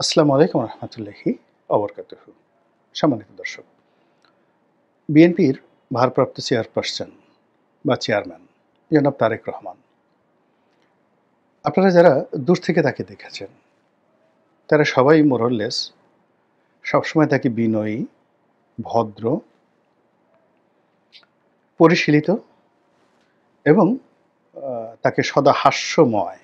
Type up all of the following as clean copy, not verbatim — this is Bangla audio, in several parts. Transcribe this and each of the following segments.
আসসালামু আলাইকুম রহমতুল্লাহি অবরকাতুহু। সম্মানিত দর্শক, বিএনপির ভারপ্রাপ্ত চেয়ারপারসন বা চেয়ারম্যান জনাব তারেক রহমান, আপনারা যারা দূর থেকে তাকে দেখেছেন তারা সবাই মোরলেস সবসময় তাকে বিনয়ী, ভদ্র, পরিশীলিত এবং তাকে সদা হাস্যময়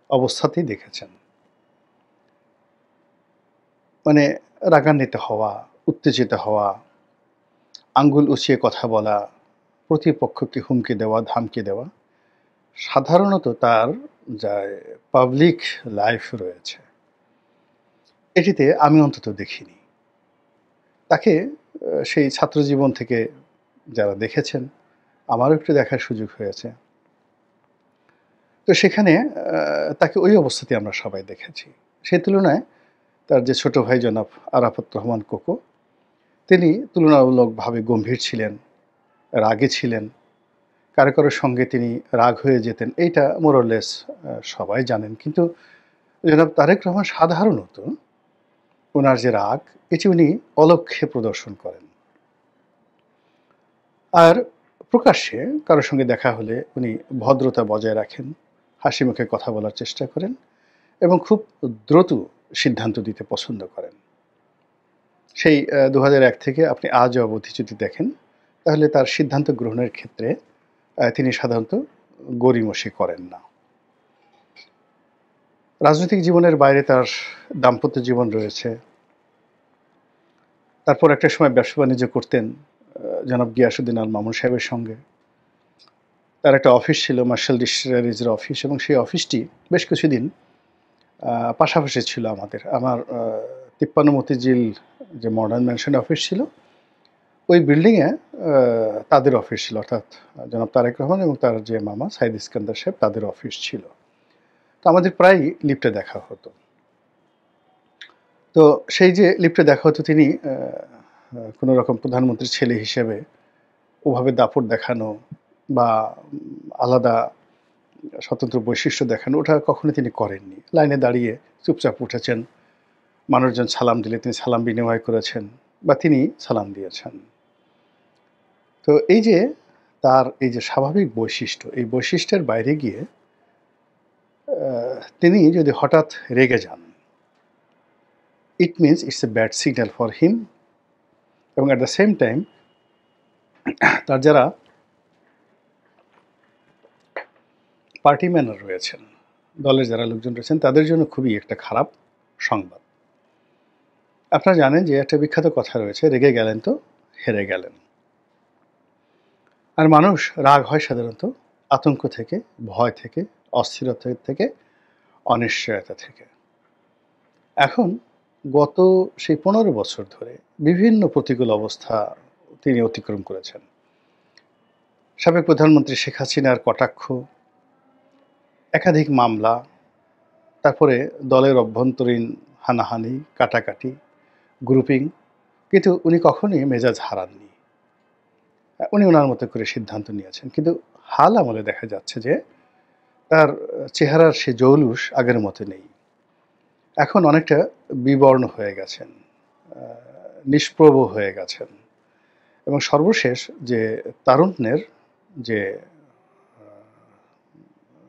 অবস্থাতেই দেখেছেন। মানে রাগান্বিত হওয়া, উত্তেজিত হওয়া, আঙ্গুল উঁচিয়ে কথা বলা, প্রতিপক্ষকে হুমকি দেওয়া, ধামকি দেওয়া সাধারণত তার যা পাবলিক লাইফ রয়েছে এটিতে আমি অন্তত দেখিনি। তাকে সেই ছাত্রজীবন থেকে যারা দেখেছেন, আমারও একটু দেখার সুযোগ হয়েছে। তো সেখানে তাকে ওই অবস্থাতেই আমরা সবাই দেখেছি। সে তুলনায় তার যে ছোট ভাই জনাব আরাফাত রহমান কোকো, তিনি তুলনামূলকভাবে গম্ভীর ছিলেন, রাগী ছিলেন। কারো সঙ্গে তিনি রাগ হয়ে যেতেন। এইটা মোরলেস সবাই জানেন। কিন্তু জনাব তারেক রহমান সাধারণত উনার যে রাগ, এটি উনি অলক্ষ্যে প্রদর্শন করেন। আর প্রকাশ্যে কারো সঙ্গে দেখা হলে উনি ভদ্রতা বজায় রাখেন, হাসিমুখে কথা বলার চেষ্টা করেন এবং খুব দ্রুত সিদ্ধান্ত দিতে পছন্দ করেন। সেই ২০০১ থেকে আপনি আজ অবধি যদি দেখেন, তাহলে তার সিদ্ধান্ত গ্রহণের ক্ষেত্রে তিনি সাধারণত গড়িমসি করেন না। রাজনৈতিক জীবনের বাইরে তার দাম্পত্য জীবন রয়েছে। তারপর একটা সময় ব্যবসা-বাণিজ্য করতেন জনাব গিয়াসউদ্দিন আল মামুন সাহেবের সঙ্গে। তার একটা অফিস ছিল, মার্শাল ডিস্টিলারিজের অফিস, এবং সেই অফিসটি বেশ কিছুদিন পাশাপাশি ছিল আমাদের। আমার ৫৩ মতিঝিল যে মডার্ন ম্যানশন অফিস ছিল, ওই বিল্ডিংয়ে তাদের অফিস ছিল, অর্থাৎ জনাব তারেক রহমান এবং তার যে মামা সাইদ ইস্কান্দার সাহেব, তাদের অফিস ছিল। তো আমাদের প্রায়ই লিফটে দেখা হতো। তো সেই যে লিফটে দেখা হতো, তিনি কোনো রকম প্রধানমন্ত্রীর ছেলে হিসেবে ওভাবে দাপট দেখানো বা আলাদা স্বতন্ত্র বৈশিষ্ট্য দেখানো, ওটা কখনো তিনি করেননি। লাইনে দাঁড়িয়ে চুপচাপ উঠেছেন। মানুষজন সালাম দিলে তিনি সালাম বিনিময় করেছেন বা তিনি সালাম দিয়েছেন। তো এই যে তার এই যে স্বাভাবিক বৈশিষ্ট্য, এই বৈশিষ্ট্যের বাইরে গিয়ে তিনি যদি হঠাৎ রেগে যান, it means it's a bad signal for him. এবং অ্যাট দ্য সেম টাইম তার যারা পার্টি ম্যানার রয়েছেন, দলের যারা লোকজন রয়েছেন, তাদের জন্য খুবই একটা খারাপ সংবাদ। আপনারা জানেন যে একটা বিখ্যাত কথা রয়েছে, রেগে গেলেন তো হেরে গেলেন। আর মানুষ রাগ হয় সাধারণত আতঙ্ক থেকে, ভয় থেকে, অস্থিরতা থেকে, অনিশ্চয়তা থেকে। এখন গত সেই ১৫ বছর ধরে বিভিন্ন প্রতিকূল অবস্থা তিনি অতিক্রম করেছেন। সাবেক প্রধানমন্ত্রী শেখ হাসিনার কটাক্ষ, একাধিক মামলা, তারপরে দলের অভ্যন্তরীণ হানাহানি, কাটাকাটি, গ্রুপিং, কিন্তু উনি কখনোই মেজাজ হারাননি। উনি ওনার মতো করে সিদ্ধান্ত নিয়েছেন। কিন্তু হাল আমলে দেখা যাচ্ছে যে তার চেহারার সে জৌলুস আগের মতো নেই। এখন অনেকটা বিবর্ণ হয়ে গেছেন, নিষ্প্রভ হয়ে গেছেন। এবং সর্বশেষ যে তারুণ্যের যে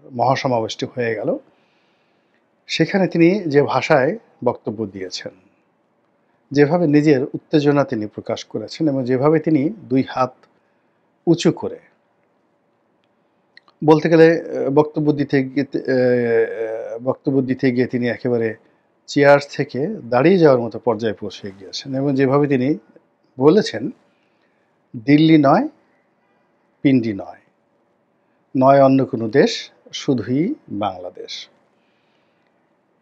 মহাসমাবেশটি হয়ে গেল, সেখানে তিনি যে ভাষায় বক্তব্য দিয়েছেন, যেভাবে নিজের উত্তেজনা তিনি প্রকাশ করেছেন এবং যেভাবে তিনি ২ হাত উঁচু করে বলতে গেলে বক্তব্য দিতে গিয়ে তিনি একেবারে চেয়ার থেকে দাঁড়িয়ে যাওয়ার মতো পর্যায়ে পৌঁছে গিয়েছেন এবং যেভাবে তিনি বলেছেন, দিল্লি নয়, পিন্ডি নয়, নয় অন্য কোনো দেশ, শুধুই বাংলাদেশ।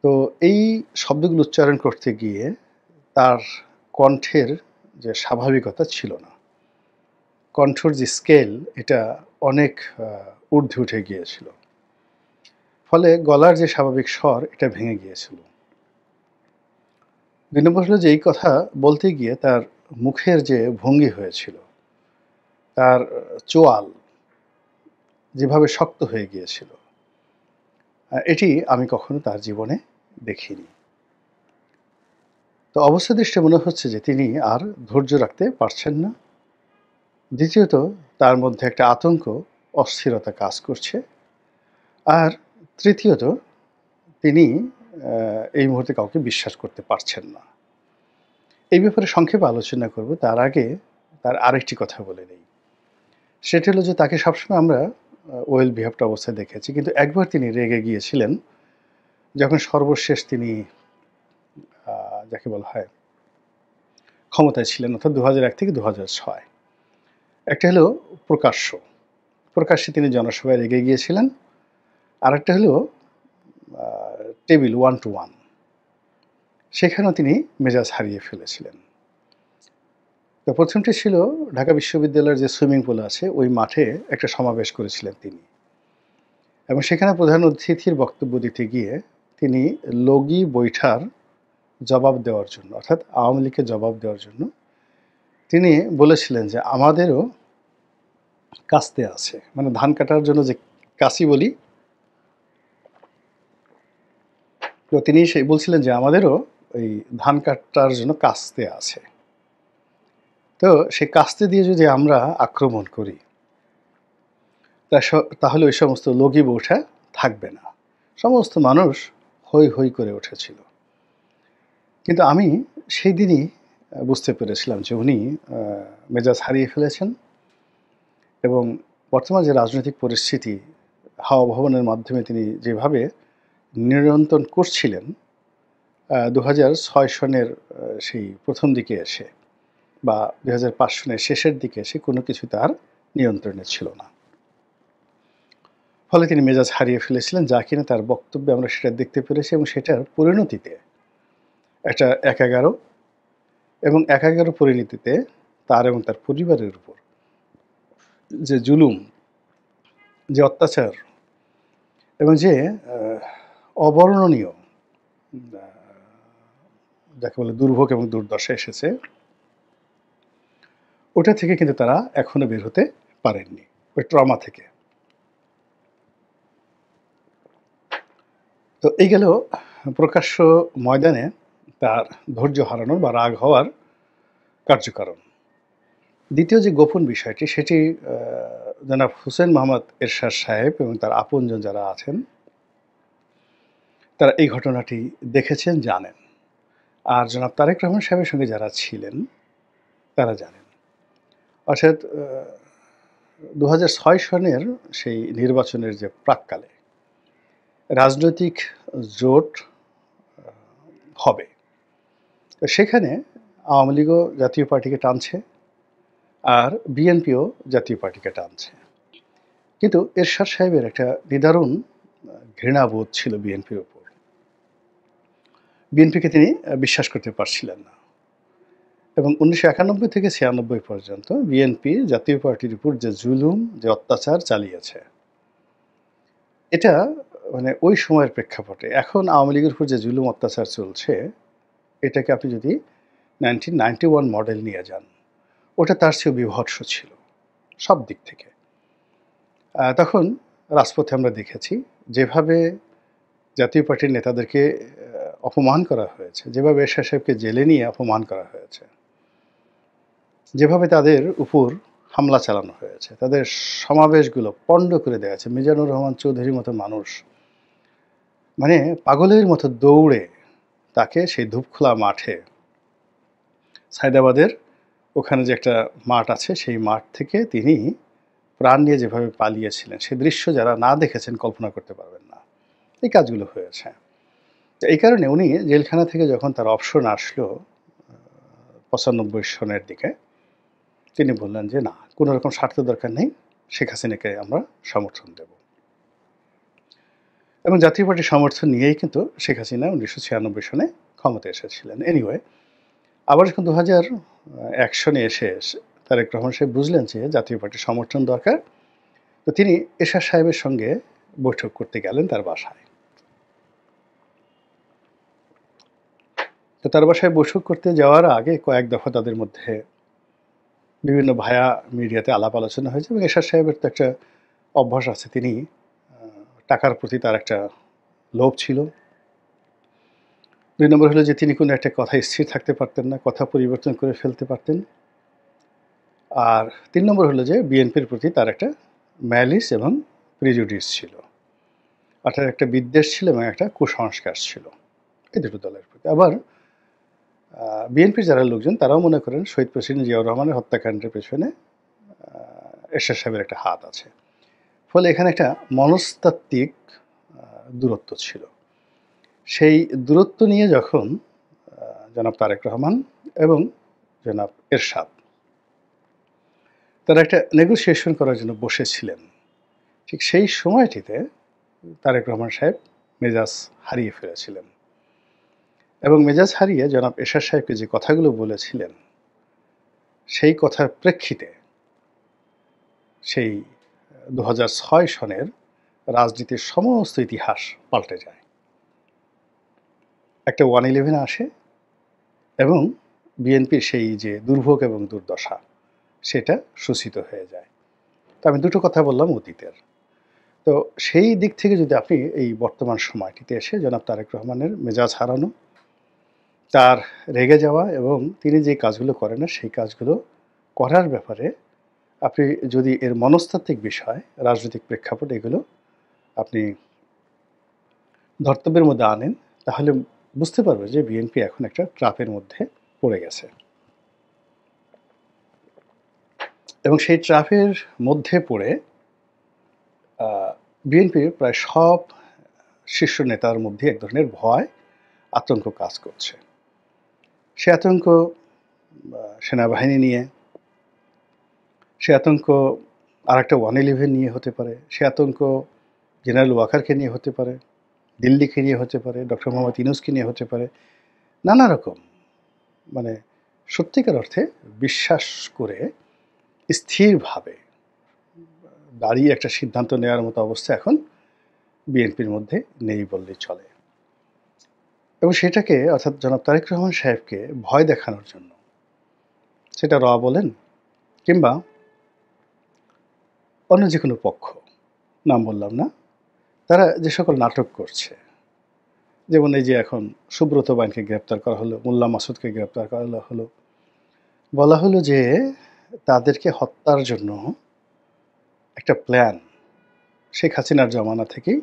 তো এই শব্দগুলো উচ্চারণ করতে গিয়ে তার কণ্ঠের যে স্বাভাবিকতা ছিল না। কণ্ঠর যে স্কেল, এটা অনেক ঊর্ধ্বে উঠে গিয়েছিল। ফলে গলার যে স্বাভাবিক স্বর, এটা ভেঙে গিয়েছিল। ২ নম্বর হলো যে এই কথা বলতে গিয়ে তার মুখের যে ভঙ্গি হয়েছিল, তার চোয়াল যেভাবে শক্ত হয়ে গিয়েছিল, এটি আমি কখনো তার জীবনে দেখিনি। তো অবস্থা দৃষ্টে মনে হচ্ছে যে তিনি আর ধৈর্য রাখতে পারছেন না। দ্বিতীয়ত তার মধ্যে একটা আতঙ্ক, অস্থিরতা কাজ করছে। আর তৃতীয়ত তিনি এই মুহূর্তে কাউকে বিশ্বাস করতে পারছেন না। এই ব্যাপারে সংক্ষেপে আলোচনা করব। তার আগে তার আরেকটি কথা বলে নেই। সেটা হলো যে তাকে সবসময় আমরা ওয়েল বিহেভড অবস্থায় দেখেছি। কিন্তু একবার তিনি রেগে গিয়েছিলেন যখন সর্বশেষ তিনি যাকে বলা হয় ক্ষমতায় ছিলেন, অর্থাৎ ২০০১ থেকে ২০০৬। একটা হলো প্রকাশ্য। প্রকাশ্যে তিনি জনসভায় রেগে গিয়েছিলেন। আরেকটা হলো টেবিল 1 to 1, সেখানেও তিনি মেজাজ হারিয়ে ফেলেছিলেন। তো প্রথমটি ছিল ঢাকা বিশ্ববিদ্যালয়ের যে সুইমিং পুল আছে ওই মাঠে একটা সমাবেশ করেছিলেন তিনি, এবং সেখানে প্রধান অতিথির বক্তব্য দিতে গিয়ে তিনি লগি বৈঠার জবাব দেওয়ার জন্য, অর্থাৎ আওয়ামী লীগকে জবাব দেওয়ার জন্য তিনি বলেছিলেন যে আমাদেরও কাস্তে আছে, মানে ধান কাটার জন্য যে কাশি বলি, তো তিনি সেই বলছিলেন যে আমাদেরও ওই ধান কাটার জন্য কাস্তে আছে। তো সেই কাস্তে দিয়ে যদি আমরা আক্রমণ করি তাহলে ওই সমস্ত লগি বৈঠা থাকবে না। সমস্ত মানুষ হৈ হৈ করে উঠেছিল। কিন্তু আমি সেই দিনই বুঝতে পেরেছিলাম যে উনি মেজাজ হারিয়ে ফেলেছেন, এবং বর্তমান যে রাজনৈতিক পরিস্থিতি, হাওয়া ভবনের মাধ্যমে তিনি যেভাবে নিয়ন্ত্রণ করছিলেন ২০০৬ সনের সেই প্রথম দিকে এসে বা ২০০৫ সনের শেষের দিকে এসে কোনো কিছু তার নিয়ন্ত্রণে ছিল না। ফলে তিনি মেজাজ হারিয়ে ফেলেছিলেন, যা কিনা তার বক্তব্যে আমরা সেটা দেখতে পেরেছি, এবং সেটার পরিণতিতে একটা ১/১১ এবং ১/১১ পরিণতিতে তার এবং তার পরিবারের উপর যে জুলুম, যে অত্যাচার এবং যে অবর্ণনীয় যাকে বলে দুর্ভোগ এবং দুর্দশা এসেছে, ওটা থেকে কিন্তু তারা এখনো বের হতে পারেননি, ওই ট্রমা থেকে। তো এই গেল প্রকাশ্য ময়দানে তার ধৈর্য হারানোর বা রাগ হওয়ার কার্যকারণ। দ্বিতীয় যে গোপন বিষয়টি, সেটি জনাব হুসেন মোহাম্মদ এরশাদ সাহেব এবং তার আপনজন যারা আছেন তারা এই ঘটনাটি দেখেছেন, জানেন। আর জনাব তারেক রহমান সাহেবের সঙ্গে যারা ছিলেন তারা জানেন। অর্থাৎ ২০০৬ সনের সেই নির্বাচনের যে প্রাক্কালে রাজনৈতিক জোট হবে, সেখানে আওয়ামী লীগও জাতীয় পার্টিকে টানছে আর বিএনপিও জাতীয় পার্টিকে টানছে। কিন্তু এরশাদ সাহেবের একটা নিদারুণ ঘৃণাবোধ ছিল বিএনপির উপর। বিএনপিকে তিনি বিশ্বাস করতে পারছিলেন না, এবং ১৯৯১ থেকে ৯৬ পর্যন্ত বিএনপি জাতীয় পার্টির উপর যে জুলুম, যে অত্যাচার চালিয়েছে, এটা মানে ওই সময়ের প্রেক্ষাপটে এখন আওয়ামী লীগের উপর যে জুলুম অত্যাচার চলছে, এটাকে আপনি যদি 1991 মডেল নিয়ে যান, ওটা তার চেয়েও বীভৎস ছিল সব দিক থেকে। তখন রাজপথে আমরা দেখেছি যেভাবে জাতীয় পার্টির নেতাদেরকে অপমান করা হয়েছে, যেভাবে এরশাদ সাহেবকে জেলে নিয়ে অপমান করা হয়েছে, যেভাবে তাদের উপর হামলা চালানো হয়েছে, তাদের সমাবেশগুলো পণ্ড করে দেওয়া হয়েছে। মিজানুর রহমান চৌধুরীর মতো মানুষ মানে পাগলের মতো দৌড়ে তাকে সেই ধূপখোলা মাঠে, সায়দাবাদের ওখানে যে একটা মাঠ আছে, সেই মাঠ থেকে তিনি প্রাণ নিয়ে যেভাবে পালিয়েছিলেন, সে দৃশ্য যারা না দেখেছেন কল্পনা করতে পারবেন না। এই কাজগুলো হয়েছে। এই কারণে উনি জেলখানা থেকে যখন তার অপশন আসলো ৯৫ সনের দিকে, তিনি বললেন যে না, কোনো রকম স্বার্থ দরকার নেই, শেখ হাসিনাকে আমরা সমর্থন দেব। এবং জাতীয় পার্টির সমর্থন নিয়েই কিন্তু শেখ হাসিনা ১৯৯৬ সনে ক্ষমতায় এসেছিলেন। এনিওয়ে, আবার যখন ২০০১ সনে এসে তারেক রহমান সাহেব বুঝলেন যে জাতীয় পার্টির সমর্থন দরকার, তো তিনি এরশাদ সাহেবের সঙ্গে বৈঠক করতে গেলেন তার বাসায়। তো তার বাসায় বৈঠক করতে যাওয়ার আগে কয়েক দফা তাদের মধ্যে বিভিন্ন ভায়া মিডিয়াতে আলাপ আলোচনা হয়েছে, এবং এরশাদ সাহেবের তো একটা অভ্যাস আছে, তিনি টাকার প্রতি তার একটা লোভ ছিল। ২ নম্বর হলো যে তিনি কোনো একটা কথায় স্থির থাকতে পারতেন না, কথা পরিবর্তন করে ফেলতে পারতেন। আর ৩ নম্বর হলো যে বিএনপির প্রতি তার একটা ম্যালিস এবং প্রিজুডিস ছিল। অর্থাৎ একটা বিদ্বেষ ছিল এবং একটা কুসংস্কার ছিল এই দুটো দলের প্রতি। আবার বিএনপির যারা লোকজন তারাও মনে করেন শহীদ প্রেসিডেন্ট জিয়াউর রহমানের হত্যাকাণ্ডের পেছনে এরশাদ সাহেবের একটা হাত আছে। ফলে এখানে একটা মনস্তাত্ত্বিক দূরত্ব ছিল। সেই দূরত্ব নিয়ে যখন জনাব তারেক রহমান এবং জনাব এরশাদ তারা একটা নেগোসিয়েশন করার জন্য বসেছিলেন, ঠিক সেই সময়টিতে তারেক রহমান সাহেব মেজাজ হারিয়ে ফেলেছিলেন এবং মেজাজ হারিয়ে জনাব এরশাদ সাহেবকে যে কথাগুলো বলেছিলেন সেই কথার প্রেক্ষিতে সেই ২০০৬ সনের রাজনীতির সমস্ত ইতিহাস পাল্টে যায়। একটা 111 আসে এবং বিএনপির সেই যে দুর্ভোগ এবং দুর্দশা সেটা সূচিত হয়ে যায়। তো আমি দুটো কথা বললাম অতীতের। তো সেই দিক থেকে যদি আপনি এই বর্তমান সময়টিতে এসে জনাব তারেক রহমানের মেজাজ হারানো, তার রেগে যাওয়া এবং তিনি যে কাজগুলো করেন না সেই কাজগুলো করার ব্যাপারে আপনি যদি এর মনস্তাত্ত্বিক বিষয়, রাজনৈতিক প্রেক্ষাপট এগুলো আপনি ধর্তব্যের মধ্যে আনেন, তাহলে বুঝতে পারবে যে বিএনপি এখন একটা ট্র্যাপের মধ্যে পড়ে গেছে। এবং সেই ট্র্যাপের মধ্যে পড়ে বিএনপির প্রায় সব শীর্ষ নেতার মধ্যে এক ধরনের ভয়, আতঙ্ক কাজ করছে। সে আতঙ্ক সেনাবাহিনী নিয়ে, সে আতঙ্ক আরেকটা 111 নিয়ে হতে পারে, সে আতঙ্ক জেনারেল ওয়াকারকে নিয়ে হতে পারে, দিল্লিকে নিয়ে হতে পারে, ডক্টর মোহাম্মদ ইউনূসকে নিয়ে হতে পারে, নানা রকম মানে সত্যিকার অর্থে বিশ্বাস করে স্থিরভাবে দাঁড়িয়ে একটা সিদ্ধান্ত নেওয়ার মতো অবস্থা এখন বিএনপির মধ্যে নেই বললেই চলে। এবং সেটাকে অর্থাৎ জনাব তারেক রহমান সাহেবকে ভয় দেখানোর জন্য, সেটা র বলেন কিংবা অন্য যে কোনো পক্ষ, নাম বললাম না, তারা যে সকল নাটক করছে, যেমন এই যে এখন সুব্রত বাইনকে গ্রেপ্তার করা হলো, মোল্লা মাসুদকে গ্রেপ্তার করা হলো, বলা হলো যে তাদেরকে হত্যার জন্য একটা প্ল্যান শেখ হাসিনার জমানা থেকেই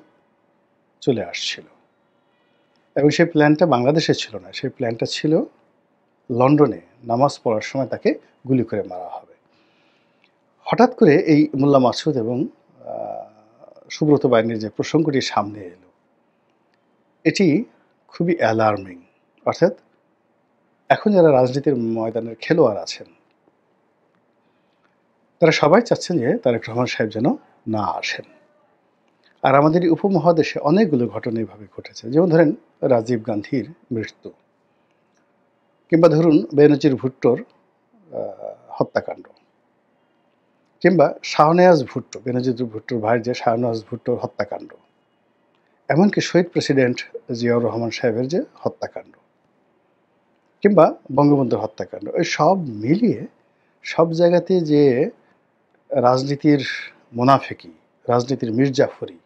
চলে আসছিল এবং সেই প্ল্যানটা বাংলাদেশে ছিল না, সেই প্ল্যানটা ছিল লন্ডনে নামাজ পড়ার সময় তাকে গুলি করে মারা হবে। হঠাৎ করে এই মোল্লা মাসুদ এবং সুব্রত বাইনের যে প্রসঙ্গটি সামনে এলো, এটি খুবই অ্যালার্মিং। অর্থাৎ এখন যারা রাজনীতির ময়দানের খেলোয়াড় আছেন তারা সবাই চাচ্ছেন যে তারেক রহমান সাহেব যেন না আসেন। আর আমাদের এই উপমহাদেশে অনেকগুলো ঘটনা এভাবে ঘটেছে, যেমন ধরেন রাজীব গান্ধীর মৃত্যু, কিংবা ধরুন বেনজির ভুট্টোর হত্যাকাণ্ড, কিংবা শাহনেওয়াজ ভুট্টো, বেনজির ভুট্টোর ভাইয়ের যে শাহনেওয়াজ ভুট্টোর হত্যাকাণ্ড, এমনকি শহীদ প্রেসিডেন্ট জিয়াউর রহমান সাহেবের যে হত্যাকাণ্ড, কিংবা বঙ্গবন্ধুর হত্যাকাণ্ড, এই সব মিলিয়ে সব জায়গাতে যে রাজনীতির মোনাফেকি, রাজনীতির মির্জাফরি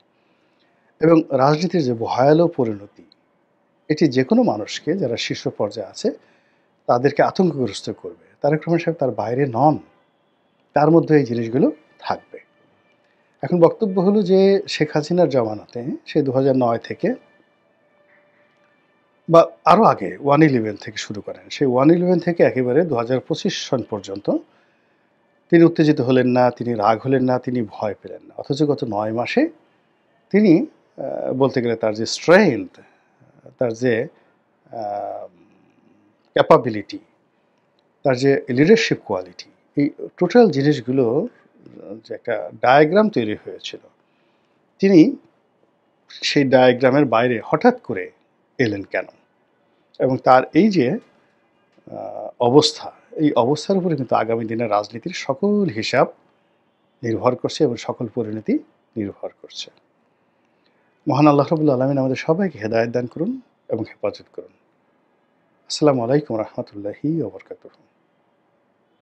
এবং রাজনীতির যে ভয়ালো পরিণতি, এটি যে কোনো মানুষকে যারা শীর্ষ পর্যায়ে আছে তাদেরকে আতঙ্কগ্রস্ত করবে। তারেক রহমান সাহেব তার বাইরে নন, তার মধ্যে এই জিনিসগুলো থাকবে। এখন বক্তব্য হলো যে শেখ হাসিনার জমানাতে সে 2009 থেকে বা আরও আগে 111 থেকে শুরু করেন, সেই 111 থেকে একেবারে 2025 সন পর্যন্ত তিনি উত্তেজিত হলেন না, তিনি রাগ হলেন না, তিনি ভয় পেলেন না। অথচ গত 9 মাসে তিনি বলতে গেলে তার যে স্ট্রেংথ, তার যে ক্যাপাবিলিটি, তার যে লিডারশিপ কোয়ালিটি, এই টোটাল জিনিসগুলো যে একটা ডায়াগ্রাম তৈরি হয়েছিল, তিনি সেই ডায়াগ্রামের বাইরে হঠাৎ করে এলেন কেন? এবং তার এই যে অবস্থা, এই অবস্থার উপরে কিন্তু আগামী দিনের রাজনীতির সকল হিসাব নির্ভর করছে এবং সকল পরিণতি নির্ভর করছে। মহান আল্লাহ রাব্বুল আলামিন আমাদের সবাইকে হেদায়েত দান করুন এবং হেফাজত করুন। আসসালামু আলাইকুম রহমতুল্লাহি ওয়া বারাকাতুহু।